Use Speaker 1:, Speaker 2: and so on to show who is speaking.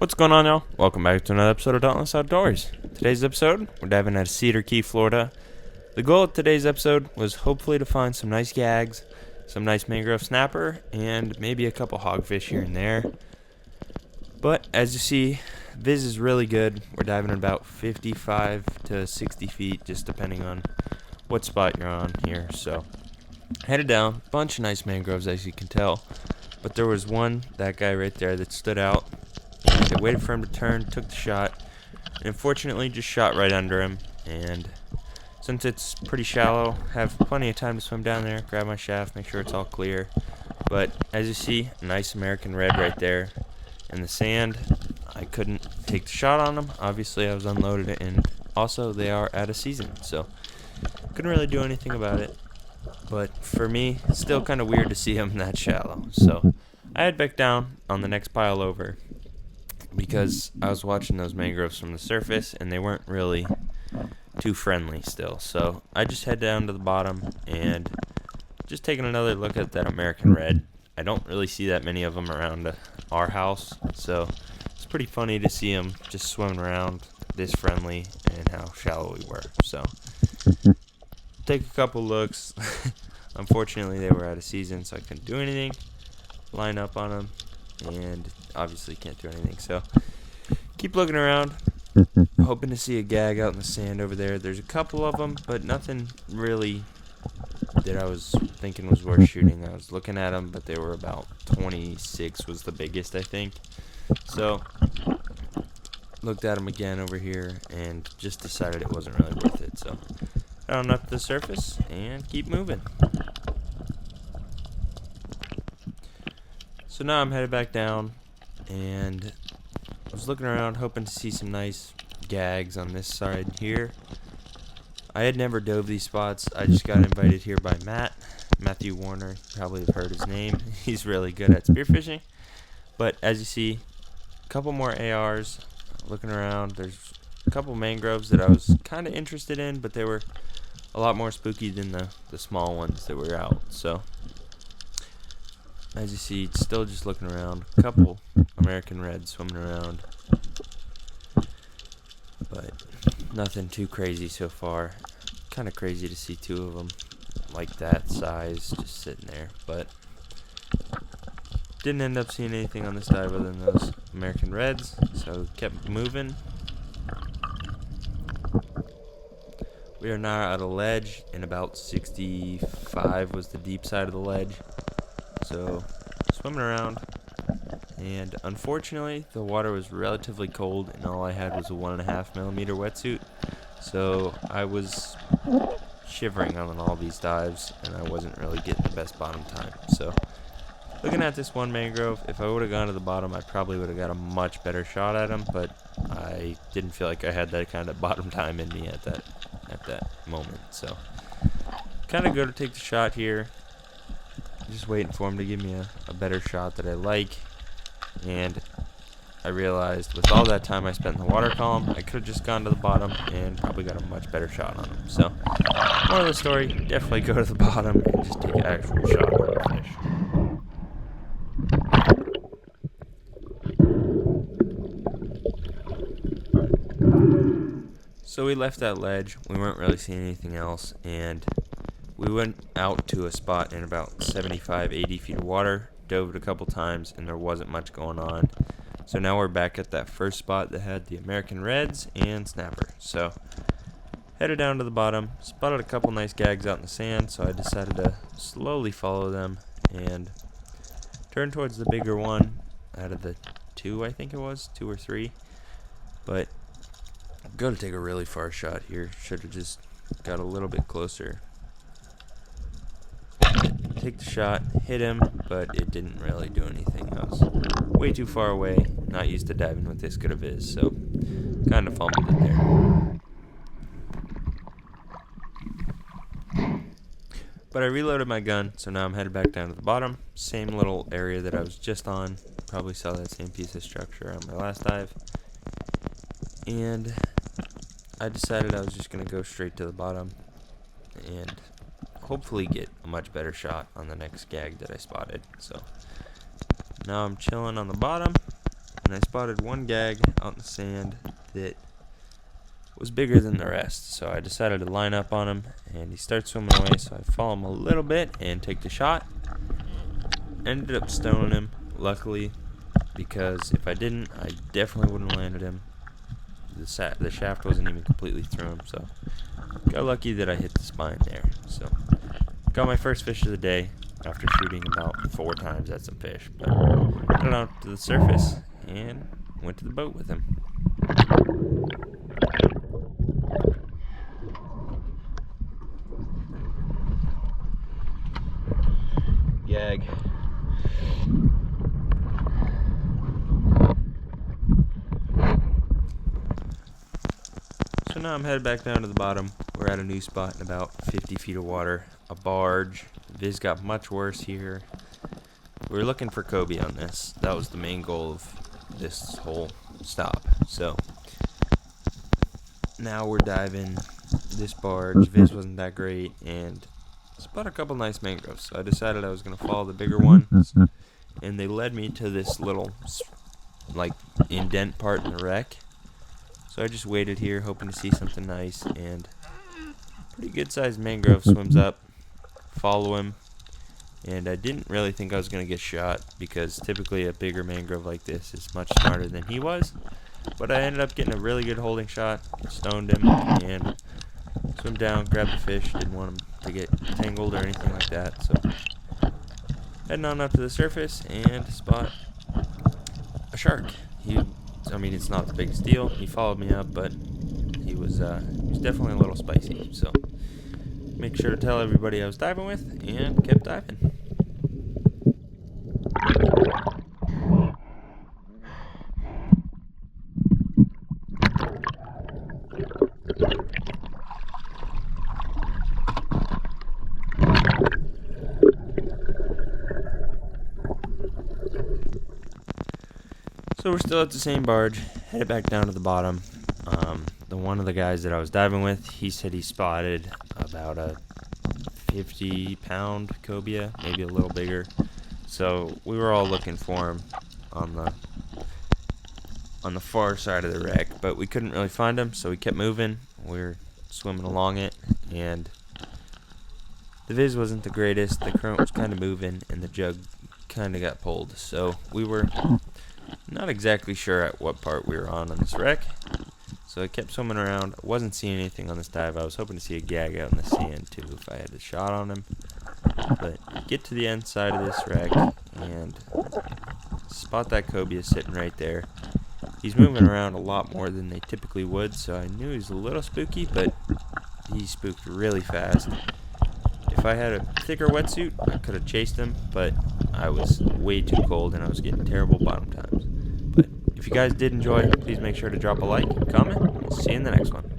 Speaker 1: What's going on, y'all? Welcome back to another episode of Dauntless Outdoors. Today's episode, we're diving at Cedar Key, Florida. The goal of today's episode was hopefully to find some nice gags, some nice mangrove snapper, and maybe a couple hogfish here and there. But as you see, viz is really good. We're diving at about 55 to 60 feet, just depending on what spot you're on here. So, headed down, bunch of nice mangroves as you can tell. But there was one, that guy right there, that stood out. And I waited for him to turn, took the shot, and unfortunately just shot right under him. And since it's pretty shallow, have plenty of time to swim down there, grab my shaft, make sure it's all clear. But as you see, a nice American red right there in the sand. I couldn't take the shot on them. Obviously I was unloaded, and also they are out of season, so couldn't really do anything about it. But for me, it's still kind of weird to see them that shallow. So I head back down on the next pile over, because I was watching those mangroves from the surface and they weren't really too friendly still. So I just head down to the bottom and just taking another look at that American red. I don't really see that many of them around our house, so it's pretty funny to see them just swimming around this friendly and how shallow we were. So take a couple looks. Unfortunately they were out of season, so I couldn't do anything. Line up on them and obviously can't do anything, so keep looking around, hoping to see a gag out in the sand over there. There's a couple of them, but nothing really that I was thinking was worth shooting. I was looking at them, but they were about 26 was the biggest, I think. So looked at them again over here and just decided it wasn't really worth it. So down up to the surface and keep moving. So now I'm headed back down, and I was looking around hoping to see some nice gags on this side here. I had never dove these spots. I just got invited here by Matthew Warner. You probably have heard his name. He's really good at spearfishing. But as you see, a couple more ARs. Looking around, there's a couple mangroves that I was kind of interested in, but they were a lot more spooky than the small ones that were out. So as you see, still just looking around. A couple American reds swimming around, but nothing too crazy so far. Kind of crazy to see two of them like that size just sitting there, but didn't end up seeing anything on this dive other than those American reds, so kept moving. We are now at a ledge, and about 65 was the deep side of the ledge. So swimming around, and unfortunately the water was relatively cold, and all I had was a 1.5 millimeter wetsuit, so I was shivering on all these dives, and I wasn't really getting the best bottom time. So looking at this one mangrove, if I would have gone to the bottom, I probably would have got a much better shot at him, but I didn't feel like I had that kind of bottom time in me at that moment. So kind of go to take the shot here, just waiting for him to give me a better shot that I like. And I realized with all that time I spent in the water column, I could have just gone to the bottom and probably got a much better shot on him. So moral of the story, definitely go to the bottom and just take an actual shot on the fish. So we left that ledge. We weren't really seeing anything else, and we went out to a spot in about 75, 80 feet of water, dove it a couple times, and there wasn't much going on. So now we're back at that first spot that had the American reds and snapper. So headed down to the bottom, spotted a couple nice gags out in the sand, so I decided to slowly follow them and turn towards the bigger one out of the two, I think it was, 2 or 3. But I'm going to take a really far shot here. Should have just got a little bit closer. Take the shot, hit him, but it didn't really do anything. I was way too far away, not used to diving with this good of viz, so kind of fumbled it there. But I reloaded my gun, so now I'm headed back down to the bottom. Same little area that I was just on. Probably saw that same piece of structure on my last dive. And I decided I was just going to go straight to the bottom and hopefully get a much better shot on the next gag that I spotted. So now I'm chilling on the bottom, and I spotted one gag out in the sand that was bigger than the rest. So I decided to line up on him, and he starts swimming away, so I follow him a little bit and take the shot. Ended up stoning him, luckily, because if I didn't, I definitely wouldn't have landed him. The shaft wasn't even completely through him, so got lucky that I hit the spine there. So got my first fish of the day after shooting about 4 times at some fish. But got it out to the surface and went to the boat with him. Gag. So now I'm headed back down to the bottom. We're at a new spot in about 50 feet of water. A barge. Viz got much worse here. We were looking for Cobia on this. That was the main goal of this whole stop. So now we're diving this barge. Viz wasn't that great, and spot a couple nice mangroves. So I decided I was going to follow the bigger ones, and they led me to this little like indent part in the wreck. So I just waited here, hoping to see something nice, and pretty good sized mangrove swims up. Follow him, and I didn't really think I was going to get shot, because typically a bigger mangrove like this is much smarter than he was. But I ended up getting a really good holding shot, stoned him, and swim down, grabbed the fish. Didn't want him to get tangled or anything like that. So heading on up to the surface and spot a shark. I mean, it's not the biggest deal. He followed me up, but he was definitely a little spicy. So make sure to tell everybody I was diving with, and kept diving. So we're still at the same barge, headed back down to the bottom. One of the guys that I was diving with, he said he spotted about a 50-pound cobia, maybe a little bigger. So we were all looking for him on the far side of the wreck, but we couldn't really find him, so we kept moving. We were swimming along it, and the viz wasn't the greatest. The current was kind of moving, and the jug kind of got pulled. So we were not exactly sure at what part we were on this wreck. So I kept swimming around. I wasn't seeing anything on this dive. I was hoping to see a gag out in the sand too if I had a shot on him. But get to the end side of this wreck and spot that cobia sitting right there. He's moving around a lot more than they typically would, so I knew he was a little spooky, but he spooked really fast. If I had a thicker wetsuit, I could have chased him, but I was way too cold and I was getting terrible bottom times. But if you guys did enjoy, please make sure to drop a like and comment. We'll see you in the next one.